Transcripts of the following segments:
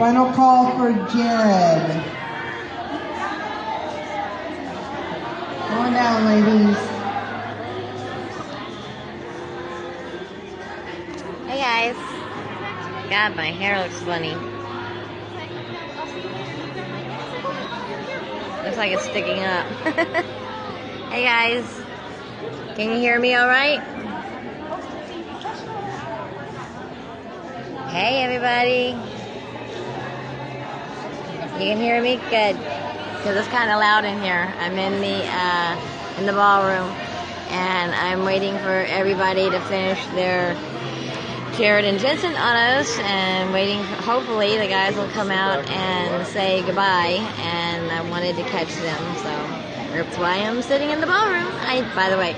Final call for Jared. Come on down, ladies. Hey guys. God, my hair looks funny. Looks like it's sticking up. Hey guys. Can you hear me all right? Hey everybody. You can hear me? Good. Because it's kind of loud in here. I'm in the ballroom, and I'm waiting for everybody to finish their Jared and Jensen autos, and waiting for, hopefully the guys will come out and say goodbye, and I wanted to catch them, so that's why I'm sitting in the ballroom. By the way,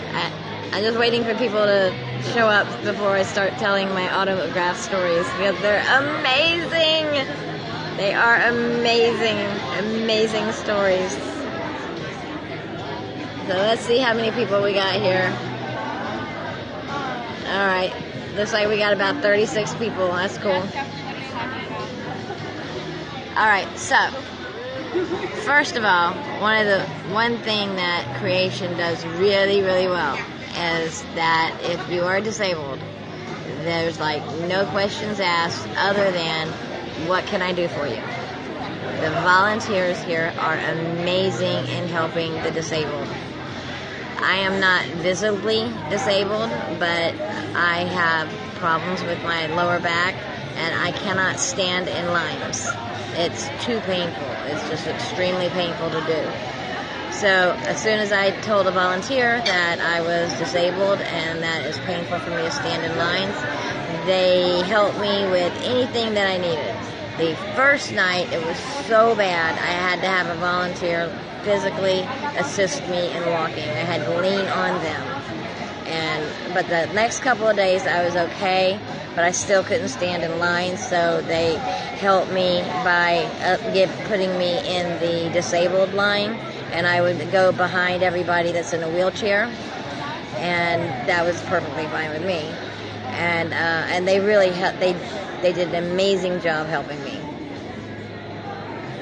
I'm just waiting for people to show up before I start telling my autograph stories, because they're amazing. They are amazing, amazing stories. So let's see how many people we got here. All right, looks like we got about 36 people. That's cool. All right, so first of all, one thing that creation does really, really well is that if you are disabled, there's like no questions asked other than, what can I do for you? The volunteers here are amazing in helping the disabled. I am not visibly disabled, but I have problems with my lower back, and I cannot stand in lines. It's too painful. It's just extremely painful to do. So as soon as I told a volunteer that I was disabled and that it's painful for me to stand in lines, they helped me with anything that I needed. The first night, it was so bad, I had to have a volunteer physically assist me in walking. I had to lean on them. But the next couple of days, I was okay, but I still couldn't stand in line, so they helped me by putting me in the disabled line, and I would go behind everybody that's in a wheelchair, and that was perfectly fine with me. And they really they did an amazing job helping me.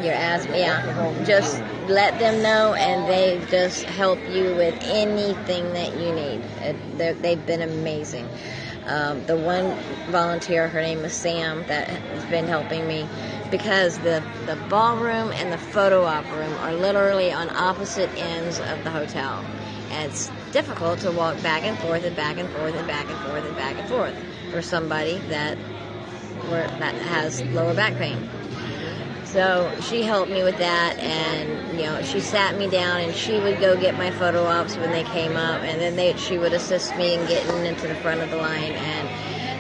You're asking, yeah. Just let them know, and they just help you with anything that you need. They've been amazing. The one volunteer, her name is Sam, that has been helping me, because the ballroom and the photo op room are literally on opposite ends of the hotel. And it's difficult to walk back and forth and back and forth and back and forth and back and forth for somebody that has lower back pain. So she helped me with that, and she sat me down, and she would go get my photo ops when they came up, and then she would assist me in getting into the front of the line. And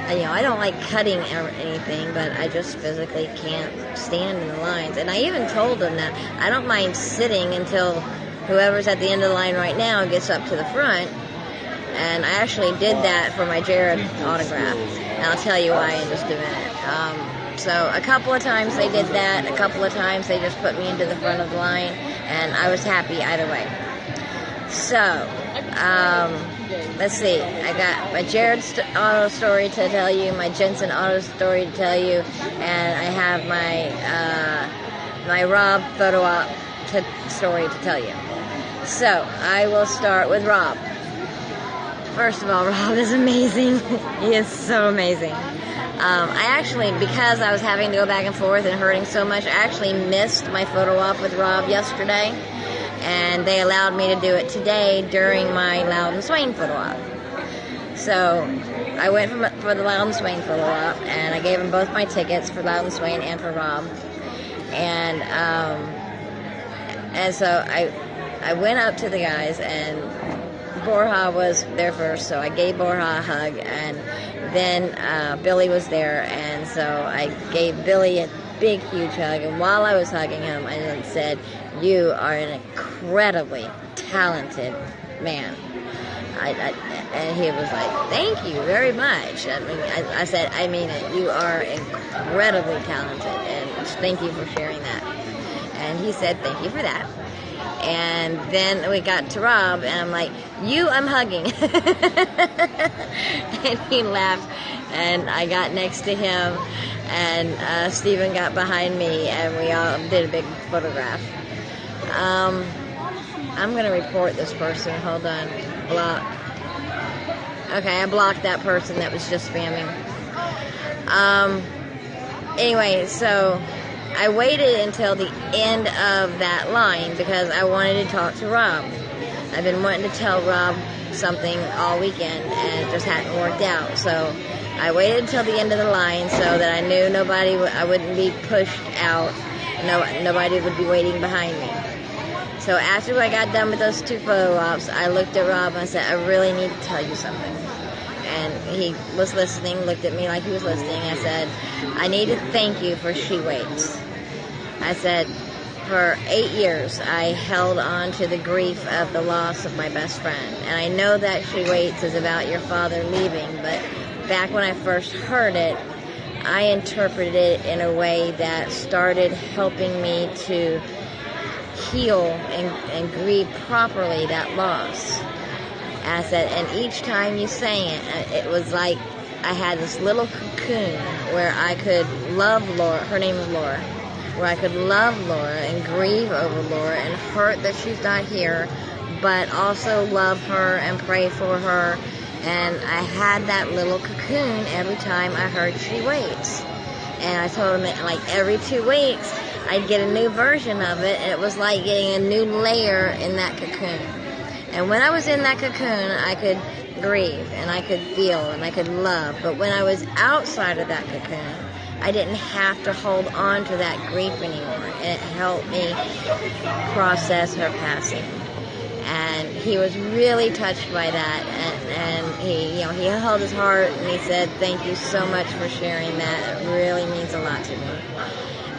I don't like cutting or anything, but I just physically can't stand in the lines. And I even told them that I don't mind sitting until whoever's at the end of the line right now gets up to the front. And I actually did that for my Jared autograph, and I'll tell you why in just a minute. So a couple of times they did that, a couple of times they just put me into the front of the line, and I was happy either way. So, let's see, I got my Jared auto story to tell you, my Jensen auto story to tell you, and I have my Rob photo op story to tell you. So, I will start with Rob. First of all, Rob is amazing. He is so amazing. I actually, because I was having to go back and forth and hurting so much, I actually missed my photo op with Rob yesterday, and they allowed me to do it today during my Loudon Swain photo op. So I went for the Loudon Swain photo op, and I gave them both my tickets for Loudon Swain and for Rob. And so I went up to the guys, and Borja was there first, so I gave Borja a hug, and then Billy was there, and so I gave Billy a big, huge hug, and while I was hugging him, I said, "You are an incredibly talented man." And he was like, "Thank you very much." I said, "I mean it. You are incredibly talented, and thank you for sharing that." And he said, "Thank you for that." And then we got to Rob, and I'm like, I'm hugging. And he laughed, and I got next to him, and Steven got behind me, and we all did a big photograph. I'm going to report this person. Hold on. Block. Okay, I blocked that person that was just spamming. Anyway, so I waited until the end of that line because I wanted to talk to Rob. I've been wanting to tell Rob something all weekend, and it just hadn't worked out. So I waited until the end of the line so that I knew I wouldn't be pushed out. Nobody would be waiting behind me. So after I got done with those 2 photo ops, I looked at Rob and I said, I really need to tell you something. And he was listening, looked at me like he was listening. I said, I need to thank you for She Waits. I said, for 8 years, I held on to the grief of the loss of my best friend. And I know that She Waits is about your father leaving, but back when I first heard it, I interpreted it in a way that started helping me to heal and grieve properly that loss. And I said, and each time you sang it, it was like I had this little cocoon where I could love Laura, her name is Laura, where I could love Laura and grieve over Laura and hurt that she's not here, but also love her and pray for her. And I had that little cocoon every time I heard She Waits. And I told him that like every 2 weeks, I'd get a new version of it, and it was like getting a new layer in that cocoon. And when I was in that cocoon, I could grieve, and I could feel, and I could love. But when I was outside of that cocoon, I didn't have to hold on to that grief anymore. And it helped me process her passing. And he was really touched by that, and he held his heart, and he said, thank you so much for sharing that. It really means a lot to me.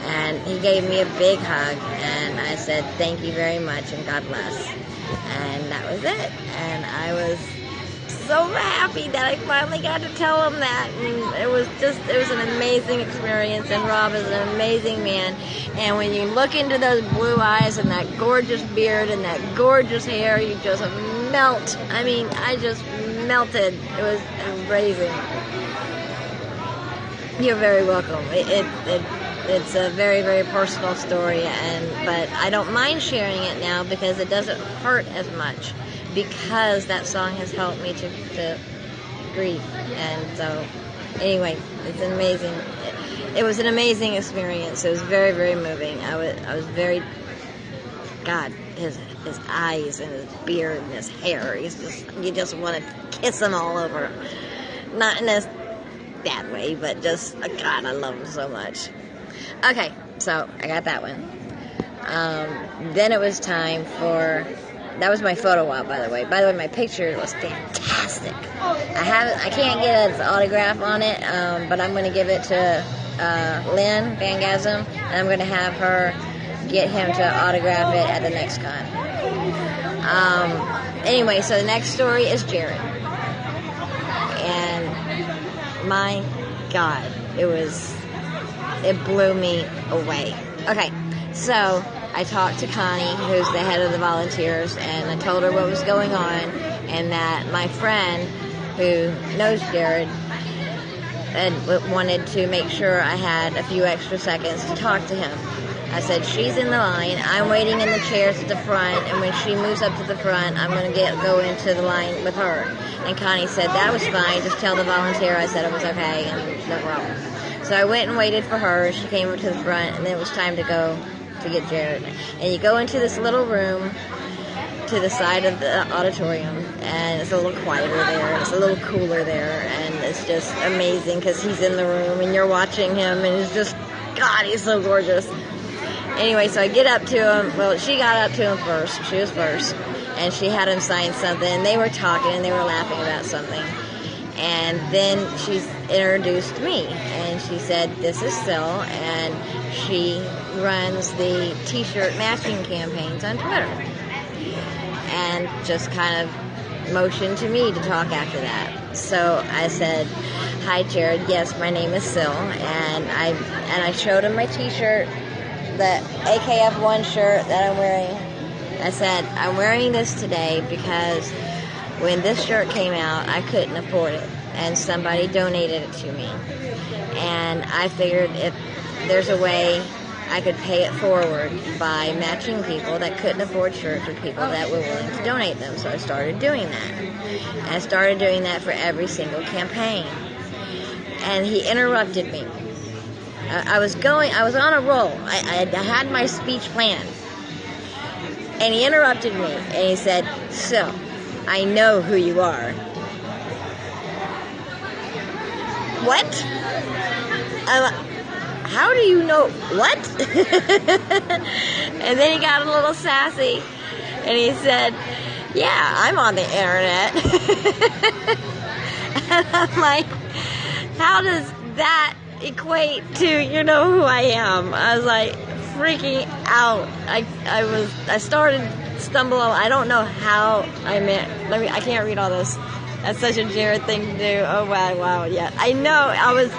And he gave me a big hug, and I said, thank you very much, and God bless. And that was it. And I was so happy that I finally got to tell him that. And it was an amazing experience, and Rob is an amazing man. And when you look into those blue eyes and that gorgeous beard and that gorgeous hair, you just melt. I mean, I just melted. It was amazing. You're very welcome. It's a very, very personal story, but I don't mind sharing it now because it doesn't hurt as much, because that song has helped me to grieve. And so, anyway, it's amazing. It was an amazing experience. It was very, very moving. I was very, God, his eyes and his beard and his hair. You just want to kiss him all over. Not in a bad way, but just, God, I love him so much. Okay, so I got that one. Then it was time for, that was my photo op, by the way. By the way, my picture was fantastic. I can't get an autograph on it, but I'm going to give it to Lynn Bangasm, and I'm going to have her get him to autograph it at the next con. Anyway, so the next story is Jared. And my God, it blew me away. Okay, so I talked to Connie, who's the head of the volunteers, and I told her what was going on, and that my friend, who knows Jared, wanted to make sure I had a few extra seconds to talk to him. I said, she's in the line, I'm waiting in the chairs at the front, and when she moves up to the front, I'm going to go into the line with her. And Connie said, that was fine, just tell the volunteer I said it was okay, and no problem. So I went and waited for her. She came over to the front, and then it was time to go to get Jared. And you go into this little room to the side of the auditorium, and it's a little quieter there, and it's a little cooler there, and it's just amazing because he's in the room, and you're watching him, and it's just, God, he's so gorgeous. Anyway, so I get up to him. Well, she got up to him first. She was first, and she had him sign something, and they were talking, and they were laughing about something. And then she introduced me, and she said, this is Syl, and she runs the t-shirt matching campaigns on Twitter. And just kind of motioned to me to talk after that. So I said, hi Jared, yes, my name is Syl, and I showed him my t-shirt, the AKF1 shirt that I'm wearing. I said, I'm wearing this today because when this shirt came out, I couldn't afford it, and somebody donated it to me. And I figured if there's a way I could pay it forward by matching people that couldn't afford shirts with people that were willing to donate them. So I started doing that. And I started doing that for every single campaign. And he interrupted me. I was on a roll. I had my speech planned. And he interrupted me. And he said, "So, I know who you are." What? How do you know? What? And then he got a little sassy. And he said, "Yeah, I'm on the internet." And I'm like, how does that equate to you know who I am? I was like freaking out. I started stumbling. I don't know how I meant. I can't read all this. That's such a Jared thing to do. Oh wow, yeah. I know. I was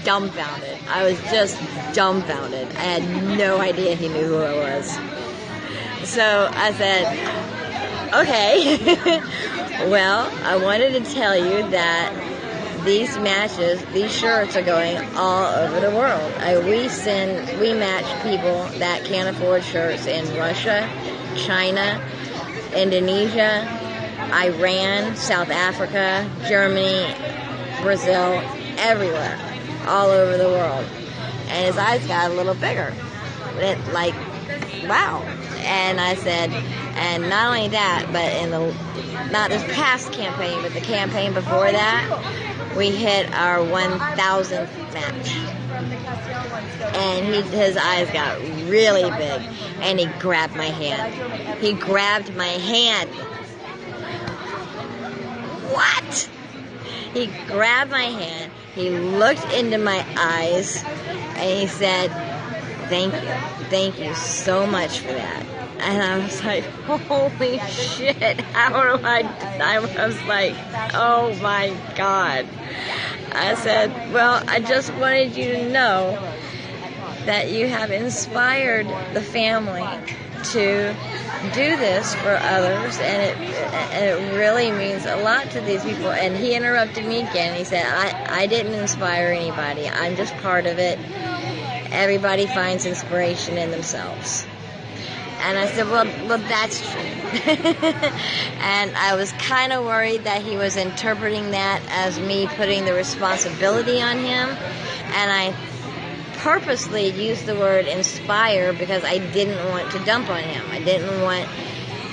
dumbfounded. I was just dumbfounded. I had no idea he knew who I was. So I said, "Okay." Well, I wanted to tell you that these shirts are going all over the world. We match people that can't afford shirts in Russia, China, Indonesia, Iran, South Africa, Germany, Brazil, everywhere, all over the world. And his eyes got a little bigger. Like, wow. And I said, and not only that, but not this past campaign, but the campaign before that, we hit our 1,000th match. And his eyes got really big. And he grabbed my hand. He grabbed my hand. What? He grabbed my hand. He looked into my eyes. And he said, Thank you so much for that." And I was like, holy shit, I was like, oh my God. I said, well, I just wanted you to know that you have inspired the family to do this for others, and it really means a lot to these people. And he interrupted me again. He said, I didn't inspire anybody. I'm just part of it. Everybody finds inspiration in themselves. And I said, well, that's true. And I was kind of worried that he was interpreting that as me putting the responsibility on him. And I purposely used the word inspire because I didn't want to dump on him. I didn't want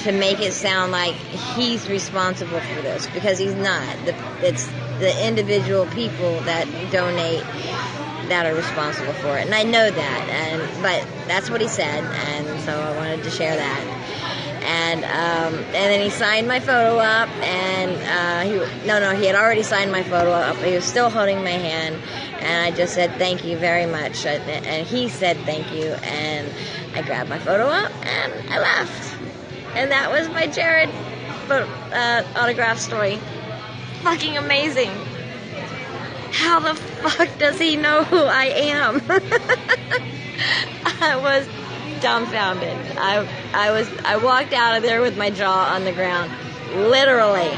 to make it sound like he's responsible for this, because he's not. It's the individual people that donate that are responsible for it, and I know that, but that's what he said, and so I wanted to share that. And then he signed my photo up, and he had already signed my photo up. He was still holding my hand, and I just said thank you very much, and he said thank you, and I grabbed my photo up and I left. And that was my Jared autograph story. Fucking amazing. How the fuck does he know who I am? I was dumbfounded. I walked out of there with my jaw on the ground. Literally.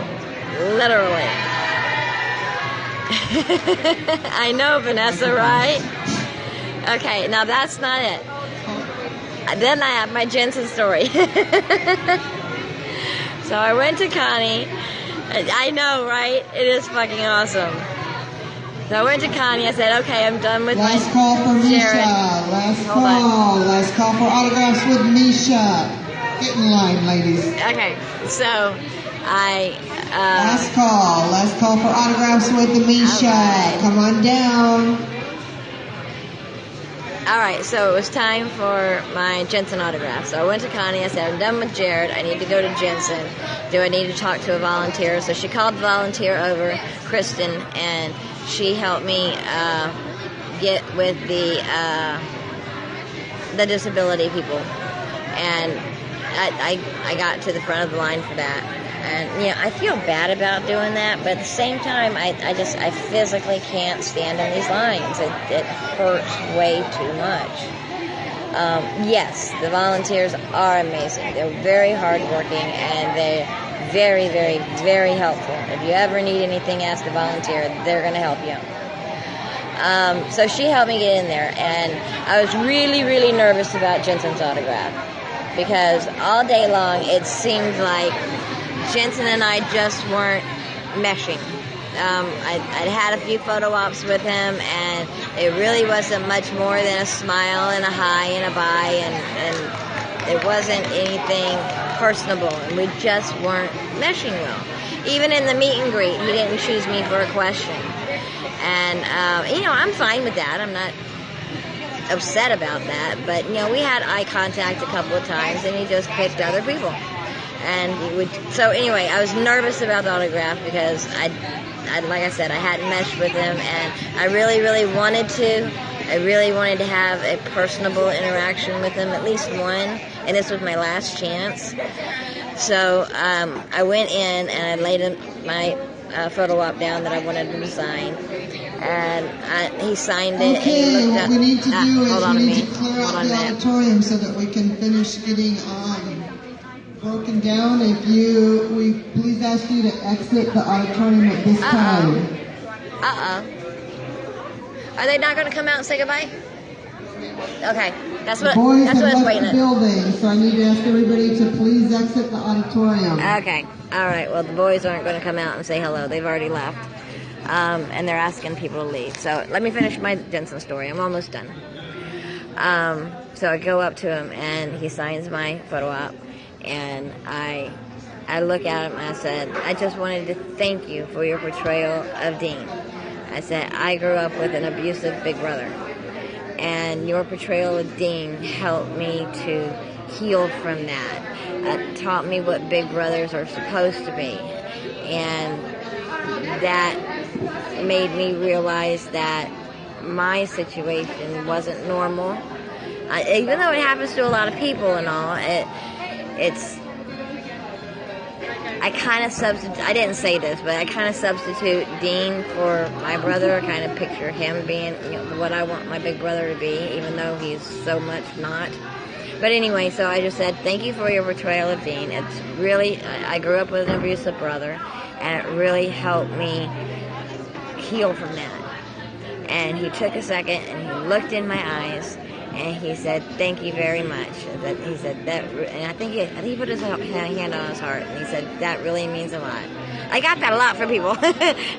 I know, Vanessa, right? Okay, now that's not it. Then I have my Jensen story. So I went to Connie. I know, right? It is fucking awesome. So I went to Connie. I said, okay, I'm done with Last call for Misha. Jared. Last call for autographs with Misha. Get in line, ladies. Okay, so Last call for autographs with the Misha. Right. Come on down. Alright, so it was time for my Jensen autograph. So I went to Connie. I said, I'm done with Jared. I need to go to Jensen. Do I need to talk to a volunteer? So she called the volunteer over, Kristen, and she helped me get with the disability people. And I got to the front of the line for that. And, I feel bad about doing that, but at the same time, I physically can't stand in these lines. It hurts way too much. Yes, the volunteers are amazing. They're very hardworking, and they're very, very, very helpful. If you ever need anything, ask a volunteer. They're going to help you. So she helped me get in there, and I was really, really nervous about Jensen's autograph because all day long it seemed like Jensen and I just weren't meshing. I'd had a few photo ops with him, and it really wasn't much more than a smile and a hi and a bye, and it wasn't anything personable, and we just weren't meshing well. Even in the meet and greet, he didn't choose me for a question. And, I'm fine with that. I'm not upset about that. But, we had eye contact a couple of times, and he just picked other people. And so anyway, I was nervous about the autograph because like I said, I hadn't meshed with him, and I really, really wanted to. I really wanted to have a personable interaction with him, at least one, and this was my last chance. So I went in and I laid my photo op down that I wanted him to sign, and he signed it. Okay, and he looked what up. we need to do is we need to clear Hold out on the a minute. auditorium so that we can finish getting broken down. We please ask you to exit the auditorium at this time. Are they not going to come out and say goodbye? Okay, that's what Boys I was have waiting left the on. building, so I need to ask everybody to please exit the auditorium. Okay, all right. Well, the boys aren't going to come out and say hello. They've already left, and they're asking people to leave. So let me finish my Jensen story. I'm almost done. So I go up to him, and he signs my photo op, and I look at him and I said, I just wanted to thank you for your portrayal of Dean. I said, I grew up with an abusive big brother, and your portrayal of Dean helped me to heal from that. It taught me what big brothers are supposed to be, and that made me realize that my situation wasn't normal. Even though it happens to a lot of people and all, I kind of substitute, I didn't say this, but I kind of substitute Dean for my brother. I kind of picture him being what I want my big brother to be, even though he's so much not. But anyway, so I just said, thank you for your portrayal of Dean. It's really, I grew up with an abusive brother, and it really helped me heal from that. And he took a second, and he looked in my eyes, and he said, thank you very much. He said that, and I think he put his hand on his heart, and he said, that really means a lot. I got that a lot from people.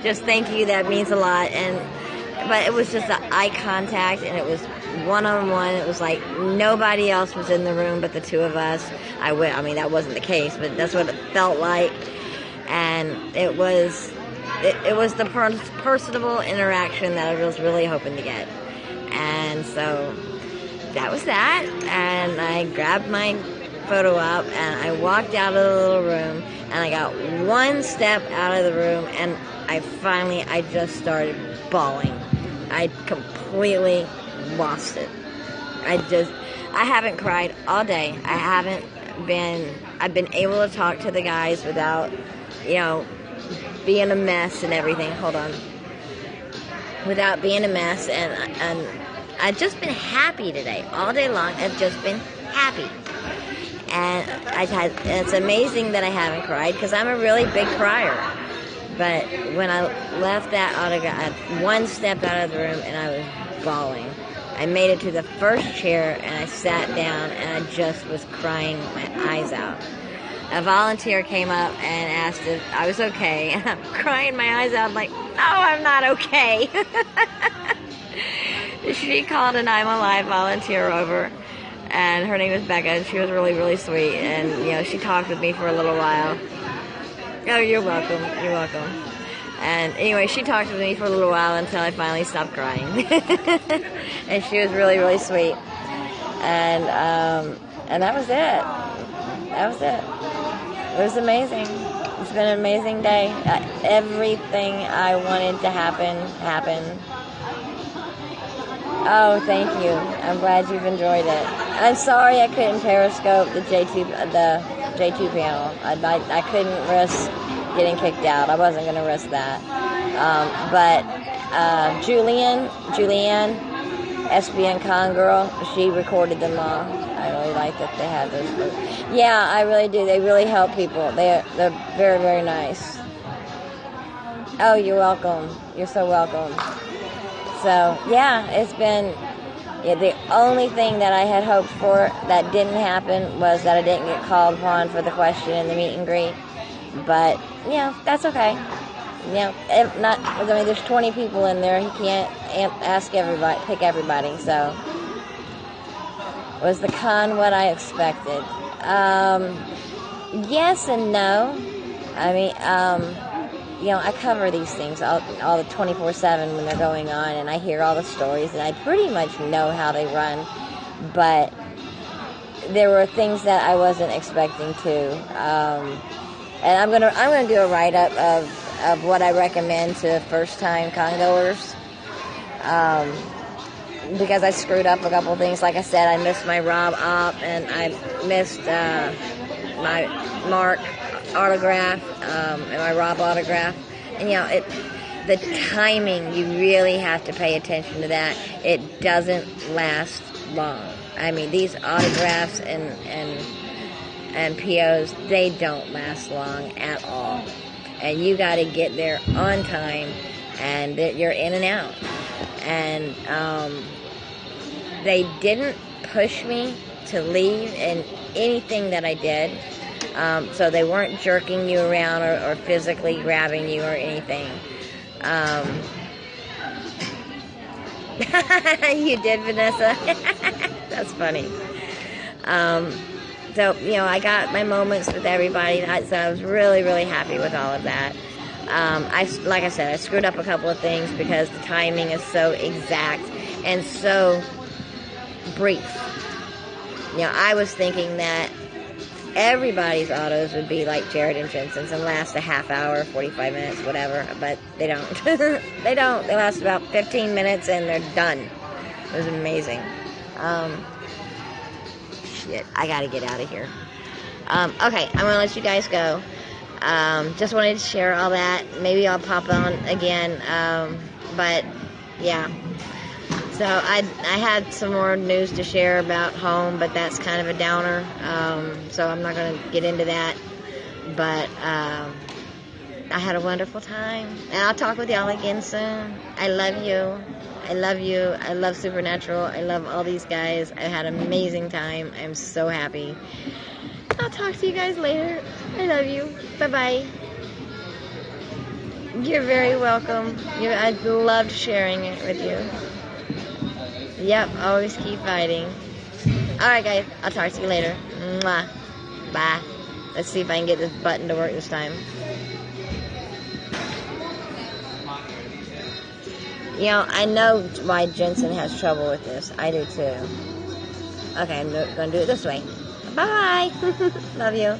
Just thank you, that means a lot. But it was just the eye contact, and it was one-on-one. It was like nobody else was in the room but the two of us. I mean, that wasn't the case, but that's what it felt like. And it was the personable interaction that I was really hoping to get. And so that was that, and I grabbed my photo op, and I walked out of the little room, and I got one step out of the room, and I just started bawling. I completely lost it. I haven't cried all day. I've been able to talk to the guys without, being a mess and everything. Hold on. Without being a mess, and I've just been happy today. All day long, I've just been happy. And it's amazing that I haven't cried, because I'm a really big crier. But when I left that autograph, one step out of the room, and I was bawling. I made it to the first chair, and I sat down, and I just was crying my eyes out. A volunteer came up and asked if I was okay, and I'm crying my eyes out. I'm like, no, I'm not okay. She called an I'm Alive volunteer over, and her name was Becca, and she was really, really sweet, and, she talked with me for a little while. Oh, you're welcome. You're welcome. And anyway, she talked with me for a little while until I finally stopped crying. And she was really, really sweet. And that was it. That was it. It was amazing. It's been an amazing day. Everything I wanted to happen, happened. Oh, thank you. I'm glad you've enjoyed it. I'm sorry I couldn't Periscope the J2 panel. I couldn't risk getting kicked out. I wasn't going to risk that. But Julianne, SBN Con girl, she recorded them all. I really like that they had those. Yeah, I really do. They really help people. They're very, very nice. Oh, you're welcome. You're so welcome. So, yeah, it's been... Yeah, the only thing that I had hoped for that didn't happen was that I didn't get called upon for the question in the meet and greet. But, that's okay. If not, I mean, there's 20 people in there. He can't ask everybody, pick everybody. So, was the con what I expected? Yes and no. I mean, I cover these things all the 24/7 when they're going on, and I hear all the stories, and I pretty much know how they run. But there were things that I wasn't expecting to, and I'm gonna do a write up of what I recommend to first time congoers, because I screwed up a couple of things. Like I said, I missed my Rob op, and I missed my Mark autograph and my Rob autograph, and the timing, you really have to pay attention to that. It doesn't last long. I mean, these autographs and POs, they don't last long at all, and you got to get there on time, and you're in and out. And they didn't push me to leave in anything that I did. So they weren't jerking you around or physically grabbing you or anything. You did, Vanessa? That's funny. So, I got my moments with everybody, so I was really, really happy with all of that. Like I said, I screwed up a couple of things because the timing is so exact and so brief. I was thinking that everybody's autos would be like Jared and Jensen's and last a half hour, 45 minutes, whatever, but they don't. They don't. They last about 15 minutes and they're done. It was amazing. Shit, I gotta get out of here. Okay, I'm gonna let you guys go. Just wanted to share all that. Maybe I'll pop on again, but yeah. So I had some more news to share about home, but that's kind of a downer, so I'm not going to get into that. But I had a wonderful time, and I'll talk with y'all again soon. I love you. I love you. I love Supernatural. I love all these guys. I had an amazing time. I'm so happy. I'll talk to you guys later. I love you. Bye-bye. You're very welcome. I loved sharing it with you. Yep, always keep fighting. Alright, guys, I'll talk to you later. Mwah. Bye. Let's see if I can get this button to work this time. I know why Jensen has trouble with this. I do too. Okay, I'm going to do it this way. Bye. Love you.